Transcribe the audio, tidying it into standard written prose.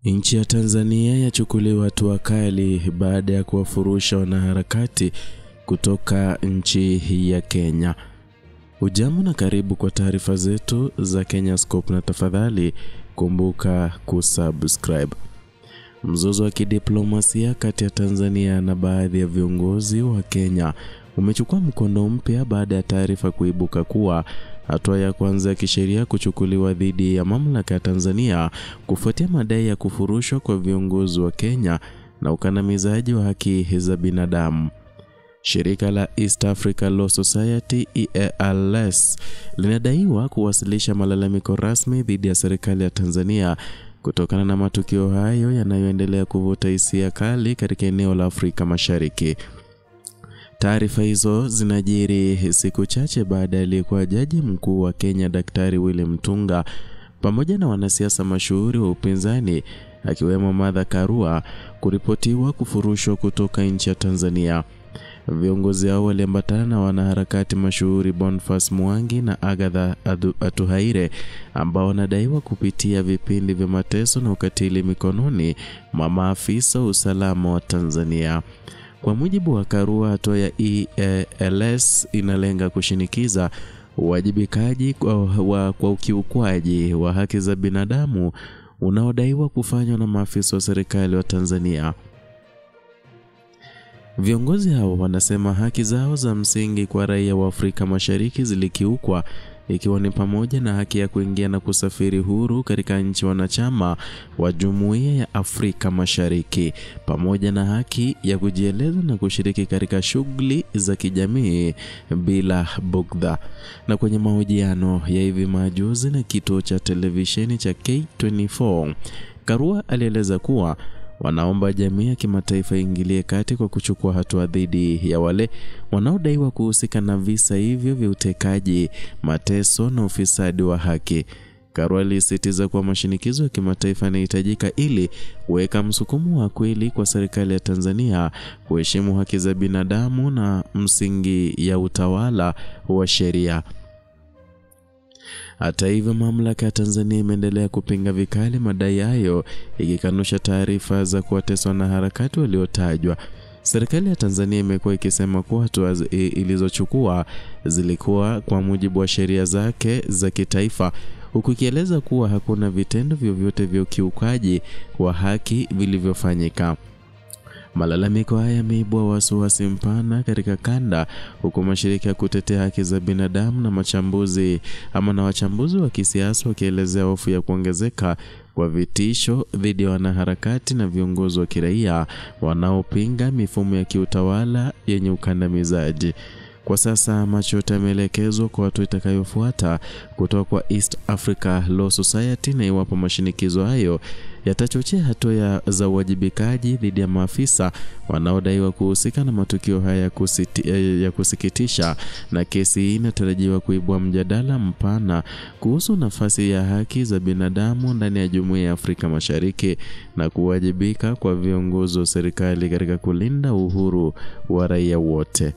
Nchi ya Tanzania yachukuliwa hatua kali baada ya kuwafurusha wanaharakati kutoka nchi ya Kenya. Ujambo na karibu kwa taarifa zetu za Kenyascope, na tafadhali kumbuka kusubscribe. Mzozo wa kidiplomasia kati ya Tanzania na baadhi ya viongozi wa Kenya umechukua mkondo mpya baada ya taarifa kuibuka kuwa hatua ya kwanza ya kisheria kuchukuliwa dhidi ya mamlaka ya Tanzania kufuatia madai ya kufurushwa kwa viongozi wa Kenya na ukandamizaji wa haki za binadamu. Shirika la East Africa Law Society EALS linadaiwa kuwasilisha malalamiko rasmi dhidi ya serikali ya Tanzania kutokana na matukio hayo yanayoendelea kuvuta hisia kali katika eneo la Afrika Mashariki. Taarifa hizo zinajiri siku chache baada ya aliyekuwa jaji mkuu wa Kenya Daktari William Tunga pamoja na wanasiasa mashuhuri wa upinzani akiwemo Martha Karua kuripotiwa kufurushwa kutoka nchi ya Tanzania. Viongozi hao waliambatana na wanaharakati mashuhuri Boniface Mwangi na Agatha Atuhaire ambao wanadaiwa kupitia vipindi vya mateso na ukatili mikononi mwa maafisa wa usalama wa Tanzania. Kwa mujibu wa Karua, hatua ya EALS inalenga kushinikiza uwajibikaji kwa ukiukwaji wa haki za binadamu unaodaiwa kufanywa na maafisa wa serikali wa Tanzania. Viongozi hao wanasema haki zao za msingi kwa raia wa Afrika Mashariki zilikiukwa, ikiwa ni pamoja na haki ya kuingia na kusafiri huru katika nchi wanachama wa Jumuiya ya Afrika Mashariki, pamoja na haki ya kujieleza na kushiriki katika shughuli za kijamii bila bugdha. Na kwenye mahojiano ya hivi majuzi na kituo cha televisheni cha K24, Karua alieleza kuwa wanaomba jamii ya kimataifa iingilie kati kwa kuchukua hatua dhidi ya wale wanaodaiwa kuhusika na visa hivyo vya utekaji, mateso na ufisadi wa haki. Karua alisisitiza kuwa mashinikizo ya kimataifa yanahitajika ili kuweka msukumo wa kweli kwa serikali ya Tanzania kuheshimu haki za binadamu na msingi ya utawala wa sheria. Hata hivyo, mamlaka ya Tanzania imeendelea kupinga vikali madai hayo, ikikanusha taarifa za kuwatesa wanaharakati waliotajwa. Serikali ya Tanzania imekuwa ikisema kuwa hatua ilizochukua zilikuwa kwa mujibu wa sheria zake za kitaifa, huku ikieleza kuwa hakuna vitendo vyovyote vya ukiukaji wa haki vilivyofanyika. Malalamiko haya yameibua wasiwasi mpana katika kanda, huku mashirika ya kutetea haki za binadamu na wachambuzi wa kisiasa wakielezea hofu ya kuongezeka kwa vitisho dhidi ya wanaharakati na viongozi wa kiraia wanaopinga mifumo ya kiutawala yenye ukandamizaji. Kwa sasa macho yameelekezwa kwa hatua itakayofuata kutoka kwa East Africa Law Society, na iwapo mashinikizo hayo yatachochea hatua za uwajibikaji dhidi ya maafisa wanaodaiwa kuhusika na matukio haya ya kusikitisha. Na kesi hii inatarajiwa kuibua mjadala mpana kuhusu nafasi ya haki za binadamu ndani ya Jumuiya ya Afrika Mashariki na kuwajibika kwa viongozi wa serikali katika kulinda uhuru wa raia wote.